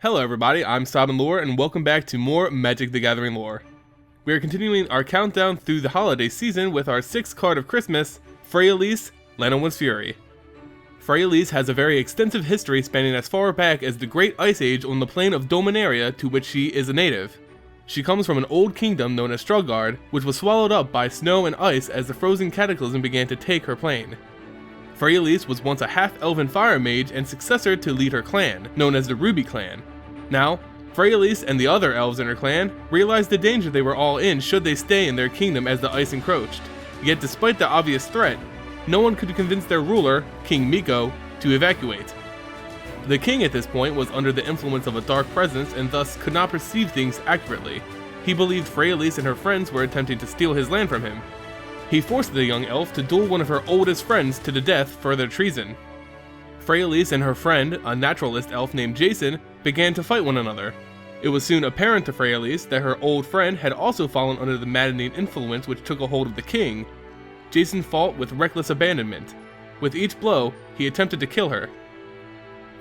Hello everybody, I'm Seibenlore and welcome back to more Magic the Gathering lore. We are continuing our countdown through the holiday season with our 6th card of Christmas, Freyalise, Llanowars Fury. Freyalise has a very extensive history spanning as far back as the Great Ice Age on the plane of Dominaria to which she is a native. She comes from an old kingdom known as Strugard, which was swallowed up by snow and ice as the frozen cataclysm began to take her plane. Freyalise was once a half-elven fire mage and successor to lead her clan, known as the Ruby Clan. Now, Freyalise and the other elves in her clan realized the danger they were all in should they stay in their kingdom as the ice encroached. Yet despite the obvious threat, no one could convince their ruler, King Miko, to evacuate. The king at this point was under the influence of a dark presence and thus could not perceive things accurately. He believed Freyalise and her friends were attempting to steal his land from him. He forced the young elf to duel one of her oldest friends to the death for their treason. Freyalise and her friend, a naturalist elf named Jason, began to fight one another. It was soon apparent to Freyalise that her old friend had also fallen under the maddening influence which took a hold of the king. Jason fought with reckless abandonment. With each blow, he attempted to kill her.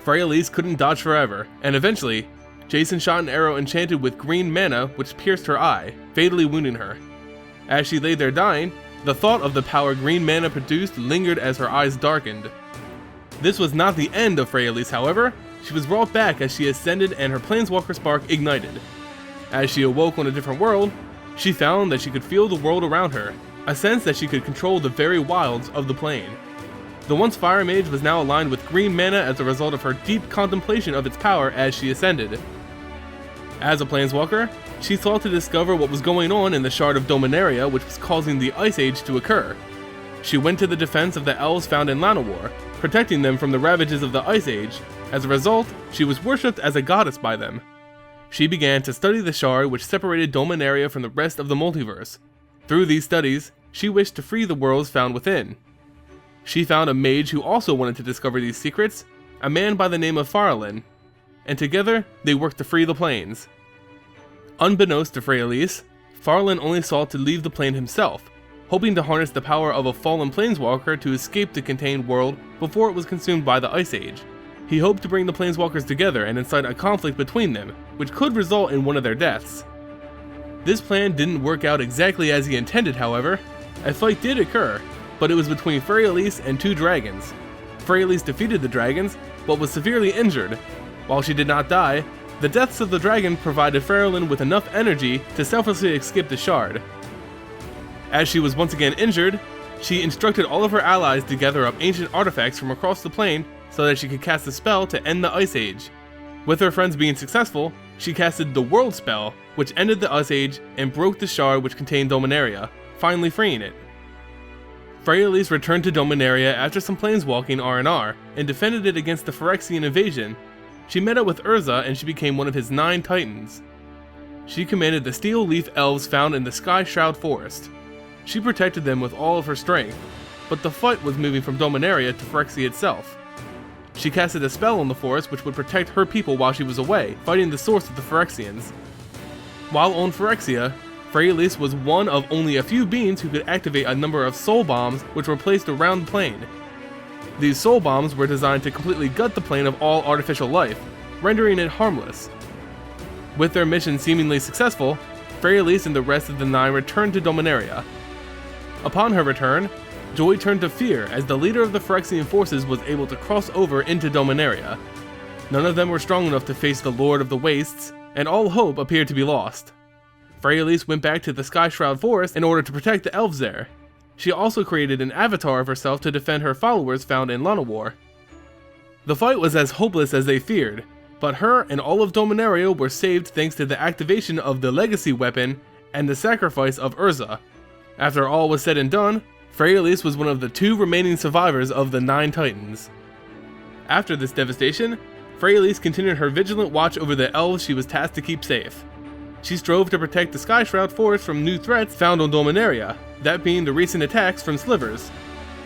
Freyalise couldn't dodge forever, and eventually, Jason shot an arrow enchanted with green mana which pierced her eye, fatally wounding her. As she lay there dying, the thought of the power green mana produced lingered as her eyes darkened. This was not the end of Freyalise, however. She was brought back as she ascended and her Planeswalker spark ignited. As she awoke on a different world, she found that she could feel the world around her, a sense that she could control the very wilds of the plane. The once fire mage was now aligned with green mana as a result of her deep contemplation of its power as she ascended. As a Planeswalker, she sought to discover what was going on in the Shard of Dominaria which was causing the Ice Age to occur. She went to the defense of the elves found in Llanowar, protecting them from the ravages of the Ice Age. As a result, she was worshipped as a goddess by them. She began to study the shard which separated Dominaria from the rest of the multiverse. Through these studies, she wished to free the worlds found within. She found a mage who also wanted to discover these secrets, a man by the name of Freyalise, and together they worked to free the planes. Unbeknownst to Freyalise, Freyalise only sought to leave the plane himself, hoping to harness the power of a fallen planeswalker to escape the contained world before it was consumed by the Ice Age. He hoped to bring the planeswalkers together and incite a conflict between them, which could result in one of their deaths. This plan didn't work out exactly as he intended, however. A fight did occur, but it was between Freyalise and two dragons. Freyalise defeated the dragons, but was severely injured. While she did not die, the deaths of the dragon provided Freyalise with enough energy to selflessly escape the shard. As she was once again injured, she instructed all of her allies to gather up ancient artifacts from across the plane so that she could cast a spell to end the Ice Age. With her friends being successful, she casted the World spell, which ended the Ice Age and broke the shard which contained Dominaria, finally freeing it. Freyalise returned to Dominaria after some planeswalking R&R and defended it against the Phyrexian invasion. She met up with Urza and she became one of his 9 titans. She commanded the Steel Leaf Elves found in the Sky Shroud Forest. She protected them with all of her strength, but the fight was moving from Dominaria to Phyrexia itself. She casted a spell on the forest which would protect her people while she was away, fighting the source of the Phyrexians. While on Phyrexia, Freyalise was one of only a few beings who could activate a number of soul bombs which were placed around the plane. These soul bombs were designed to completely gut the plane of all artificial life, rendering it harmless. With their mission seemingly successful, Freyalise and the rest of the 9 returned to Dominaria. Upon her return, joy turned to fear as the leader of the Phyrexian forces was able to cross over into Dominaria. None of them were strong enough to face the Lord of the Wastes, and all hope appeared to be lost. Freyalise went back to the Sky Shroud Forest in order to protect the elves there. She also created an avatar of herself to defend her followers found in Llanowar. The fight was as hopeless as they feared, but her and all of Dominaria were saved thanks to the activation of the Legacy weapon and the sacrifice of Urza. After all was said and done, Freyalise was one of the 2 remaining survivors of the 9 titans. After this devastation, Freyalise continued her vigilant watch over the elves she was tasked to keep safe. She strove to protect the Sky Shroud Forest from new threats found on Dominaria, that being the recent attacks from Slivers.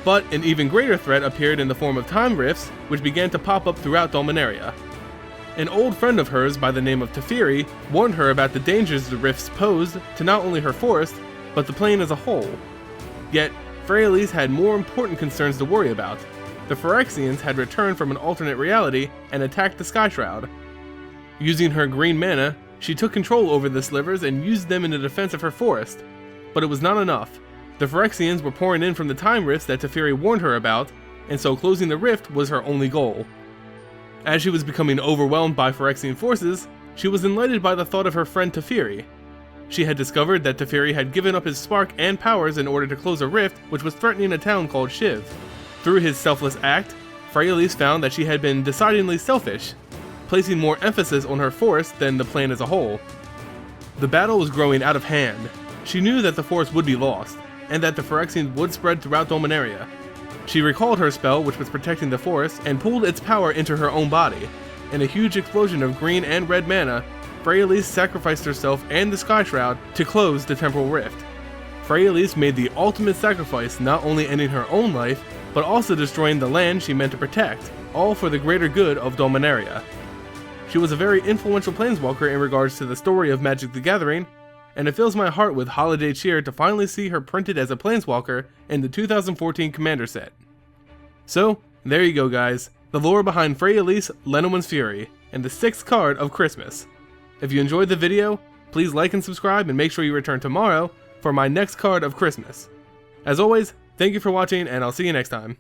But an even greater threat appeared in the form of time rifts, which began to pop up throughout Dominaria. An old friend of hers by the name of Teferi warned her about the dangers the rifts posed to not only her forest, but the plane as a whole. Yet, Freyalise had more important concerns to worry about. The Phyrexians had returned from an alternate reality and attacked the Sky Shroud. Using her green mana, she took control over the slivers and used them in the defense of her forest. But it was not enough. The Phyrexians were pouring in from the time rifts that Teferi warned her about, and so closing the rift was her only goal. As she was becoming overwhelmed by Phyrexian forces, she was enlightened by the thought of her friend Teferi. She had discovered that Teferi had given up his spark and powers in order to close a rift which was threatening a town called Shiv. Through his selfless act, Freyalise found that she had been decidedly selfish, placing more emphasis on her forest than the plan as a whole. The battle was growing out of hand. She knew that the forest would be lost, and that the Phyrexians would spread throughout Dominaria. She recalled her spell which was protecting the forest and pulled its power into her own body. In a huge explosion of green and red mana, Freyalise sacrificed herself and the Sky Shroud to close the temporal rift. Freyalise made the ultimate sacrifice, not only ending her own life, but also destroying the land she meant to protect, all for the greater good of Dominaria. She was a very influential planeswalker in regards to the story of Magic the Gathering, and it fills my heart with holiday cheer to finally see her printed as a planeswalker in the 2014 Commander set. So, there you go guys, the lore behind Freyalise, Llanowars Fury, and the 6th card of Christmas. If you enjoyed the video, please like and subscribe and make sure you return tomorrow for my next card of Christmas. As always, thank you for watching and I'll see you next time.